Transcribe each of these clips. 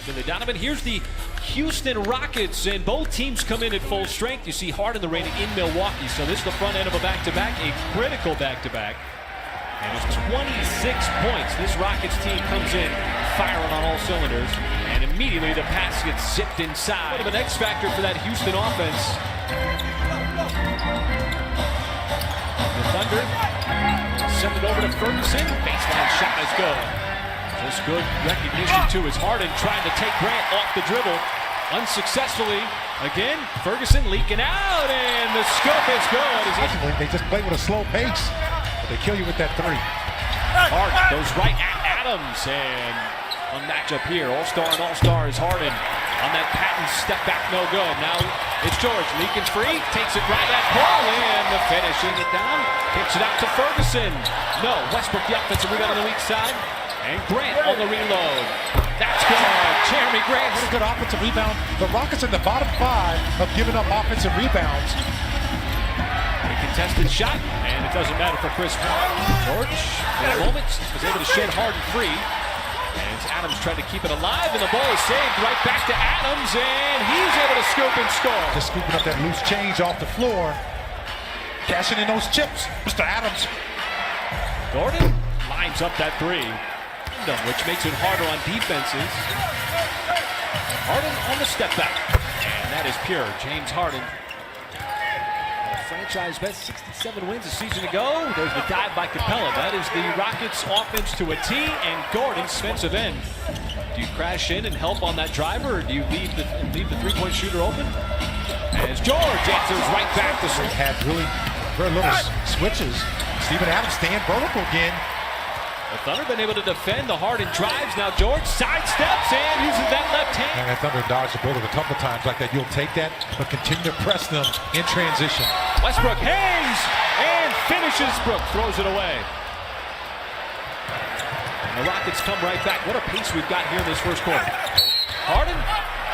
Billy Donovan. Here's the Houston Rockets, and both teams come in at full strength. You see Harden, the reigning in Milwaukee. So this is the front end of a back-to-back, a critical back-to-back. And it's 26 points. This Rockets team comes in firing on all cylinders, and immediately the pass gets zipped inside. Bit of an X factor for that Houston offense. The Thunder send it over to Ferguson. Baseline shot is good. Just good recognition too as Harden trying to take Grant off the dribble. Unsuccessfully. Again, Ferguson leaking out, and the scoop is good. They just play with a slow pace, but they kill you with that three. Harden goes right at Adams, and one matchup here. All-star and all-star is Harden. On that patent step back, no good. Now it's George leaking free, takes it right at Paul, and the finishing it down. Kicks it out to Ferguson. No, Westbrook the offensive rebound on the weak side. And Grant on the reload. That's good. Jeremy Grant. What a good offensive rebound. The Rockets in the bottom 5 of giving up offensive rebounds. A contested shot, and it doesn't matter for Chris Paul. George, in a moment, was able to shed Harden free. And Adams tried to keep it alive, and the ball is saved right back to Adams, and he's able to scoop and score. Just scooping up that loose change off the floor. Cashing in those chips, Mr. Adams. Gordon lines up that three, which makes it harder on defenses. Harden on the step back, and that is pure. James Harden. A franchise best 67 wins a season ago. There's the dive by Capella. That is the Rockets offense to a T, and Gordon's defensive end. Do you crash in and help on that driver, or do you leave the three-point shooter open? As George answers right back to had really very little switches. Steven Adams staying vertical again. The Thunder been able to defend the Harden drives. Now George sidesteps and uses that left hand. And the Thunder dodged the bullet a couple of times like that. You'll take that, but continue to press them in transition. Westbrook hangs and finishes. Brook throws it away. And the Rockets come right back. What a pace we've got here in this first quarter. Harden,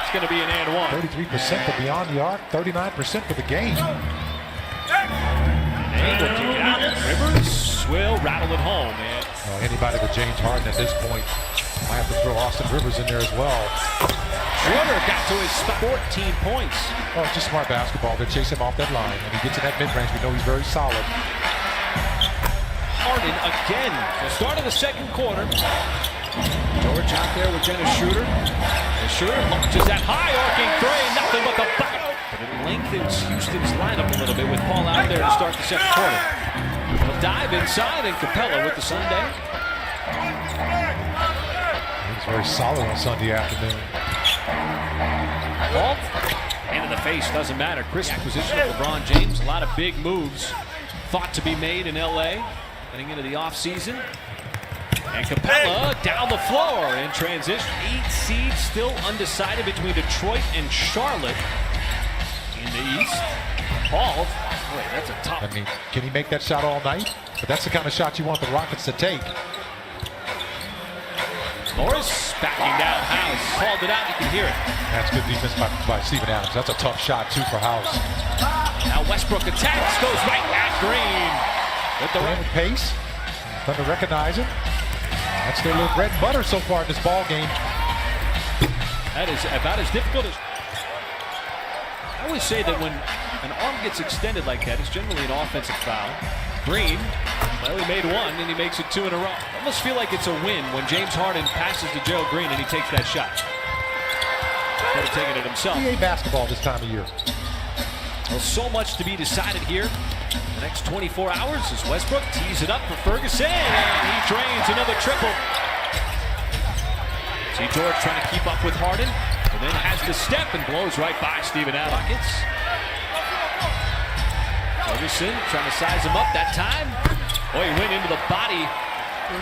it's going to be an and one. 33% for beyond the arc, 39% for the game. And we'll kick it out. Rivers will rattle it home. And anybody but James Harden at this point. Might have to throw Austin Rivers in there as well. Schroeder got to his 14 points. Oh, it's just smart basketball. They chase him off that line, and he gets in that mid-range. We know he's very solid. Harden again. The start of the second quarter. George out there with Dennis Schroeder. And Schroeder launches that high arcing three. Nothing but the bucket. But it lengthens Houston's lineup a little bit with Paul out there to start the second quarter. A dive inside, and Capella with the Sunday. He's very solid on Sunday afternoon. Ball into the face, doesn't matter. Chris acquisition of LeBron James. A lot of big moves thought to be made in LA heading into the offseason. And Capella down the floor in transition. 8 seeds still undecided between Detroit and Charlotte in the East. Paul, boy, that's a tough. I mean, can he make that shot all night? But that's the kind of shot you want the Rockets to take. Morris backing down House. Called it out, you can hear it. That's good defense by Steven Adams. That's a tough shot, too, for House. Now Westbrook attacks, goes right at Green. With the right pace. Thunder recognize it. That's their little bread and butter so far in this ball game. That is about as difficult as... I always say that when an arm gets extended like that, it's generally an offensive foul. Green, well, he made one, and he makes it 2 in a row. I almost feel like it's a win when James Harden passes to Joe Green and he takes that shot. Could have taken it himself. NBA basketball this time of year. Well, so much to be decided here. The next 24 hours as Westbrook tees it up for Ferguson, and he drains another triple. See George trying to keep up with Harden, and then has the step and blows right by Steven Adams. Ferguson trying to size him up that time. Oh, he went into the body.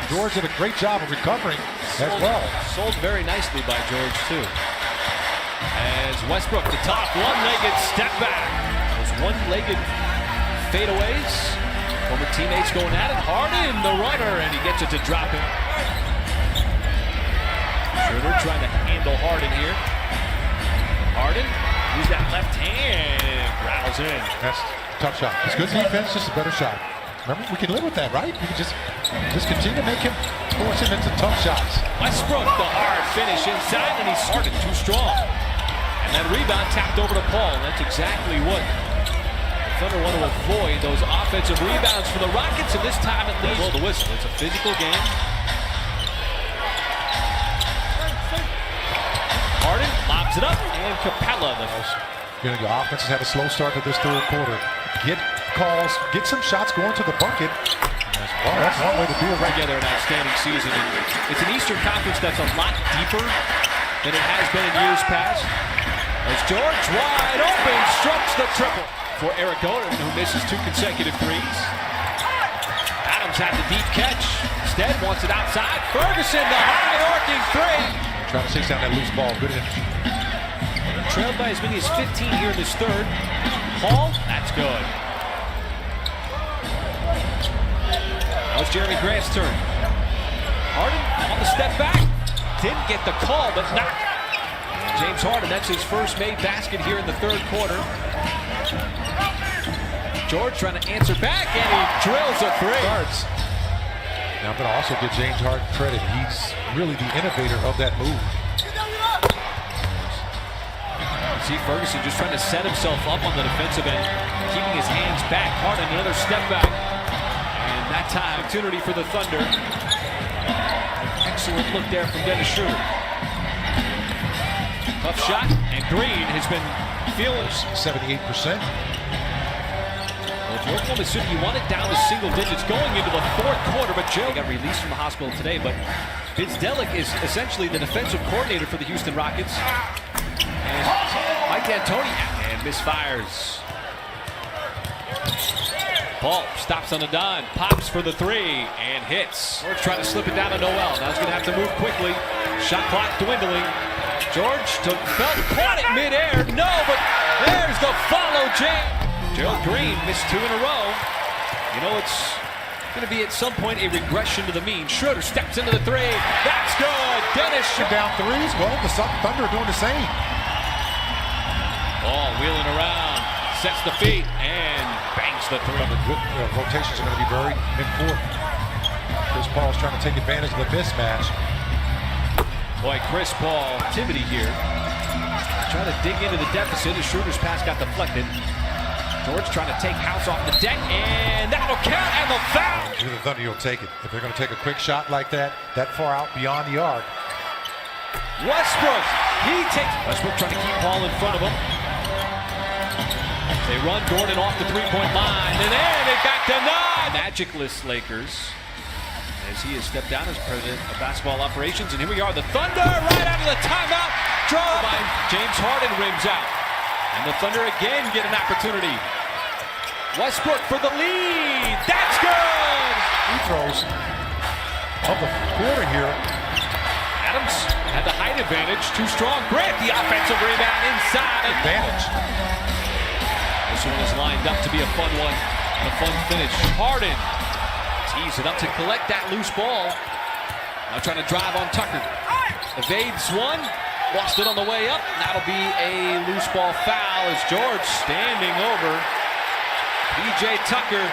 George did a great job of recovering as well. Sold very nicely by George, too. As Westbrook, the top one-legged step back. Those one-legged fadeaways. Former teammates going at it. Harden, the runner, and he gets it to drop it. Schroeder trying to handle Harden here. Harden, use that left hand, and rattles in. That's a tough shot. It's good defense, just a better shot. Remember, we can live with that, right? We can just continue to make him force him into tough shots. Westbrook, the hard finish inside, and he's Harden too strong. And that rebound tapped over to Paul. That's exactly what the Thunder want to avoid, those offensive rebounds for the Rockets, and this time it leads. Blow the whistle. It's a physical game. Harden lobs it up, and Capella. The offense has had a slow start to this third quarter. Get calls, get some shots going to the bucket. Well, that's one way to do it. Right together, an outstanding season. It's an Eastern Conference that's a lot deeper than it has been in years past. As George wide open strokes the triple for Eric Gordon, who misses 2 consecutive threes. Adams had the deep catch. Instead wants it outside. Ferguson, the high arcing 3. Trying to chase down that loose ball. Good energy. Trailed by as many as 15 here in this third. Paul, that's good. Now it's Jeremy Grant's turn. Harden on the step back. Didn't get the call, but not. James Harden, that's his first made basket here in the third quarter. George trying to answer back, and he drills a 3. Starts. Now I'm going to also give James Harden credit. He's really the innovator of that move. See Ferguson just trying to set himself up on the defensive end, keeping his hands back. Harden, another step back. And that time, opportunity for the Thunder. Excellent look there from Dennis Schroeder. Tough shot, and Green has been feeling 78%. Well, if you're Oklahoma City, you want it down to single digits going into the fourth quarter, but Joe got released from the hospital today, but Vince Delic is essentially the defensive coordinator for the Houston Rockets. And Mike D'Antoni, and misfires. Paul stops on the dime, pops for the 3, and hits. George trying to slip it down to Noel. Now he's going to have to move quickly. Shot clock dwindling. George took felt, caught it midair. No, but there's the follow, James. Gerald Green missed 2 in a row. You know, it's going to be at some point a regression to the mean. Schroeder steps into the 3. That's good. Dennis down 3s. Well, the Thunder are doing the same. Ball wheeling around, sets the feet, and bangs the 3. The good rotations are going to be very important. Chris Paul's trying to take advantage of the mismatch. Boy, Chris Paul, activity here. Trying to dig into the deficit as Schroeder's pass got deflected. George trying to take House off the deck, and that'll count, and the foul. The Thunder will take it. If they're going to take a quick shot like that far out beyond the arc. Westbrook, Westbrook trying to keep Paul in front of him. They run Gordon off the 3-point line, and then it got denied. Magicless Lakers, as he has stepped down as president of basketball operations, and here we are, the Thunder right out of the timeout. Draw by James Harden, rims out, and the Thunder again get an opportunity. Westbrook for the lead. That's good. Free throws of the quarter here. Adams had the height advantage, too strong. Grant the offensive rebound inside. Advantage. This one is lined up to be a fun one, and a fun finish. Harden tees it up to collect that loose ball. Now trying to drive on Tucker. Evades one, lost it on the way up. That'll be a loose ball foul as George standing over P.J. Tucker.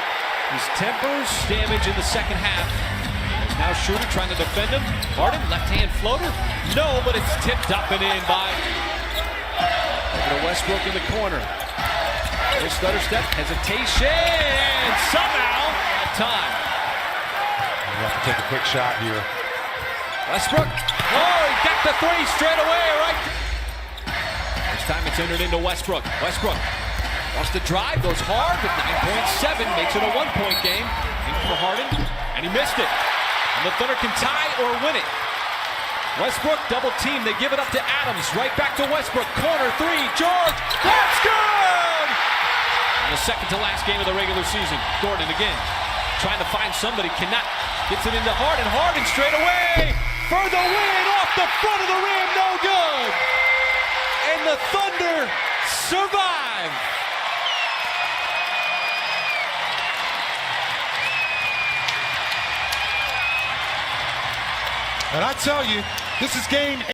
His tempers damage in the second half. Now Schroeder trying to defend him. Harden, left-hand floater. No, but it's tipped up and in by over to Westbrook in the corner. Little stutter step, hesitation, and somehow time. You have to take a quick shot here. Westbrook, oh, he got the 3 straight away, right? This time it's entered into Westbrook. Westbrook wants to drive, goes hard, but 9.7 makes it a 1-point game. In for Harden, and he missed it. And the Thunder can tie or win it. Westbrook double team, they give it up to Adams. Right back to Westbrook, corner 3, George, that's good! In the second to last game of the regular season, Gordon again, trying to find somebody, cannot, gets it into Harden, Harden straight away, for the win, off the front of the rim, no good! And the Thunder survive! And I tell you, this is game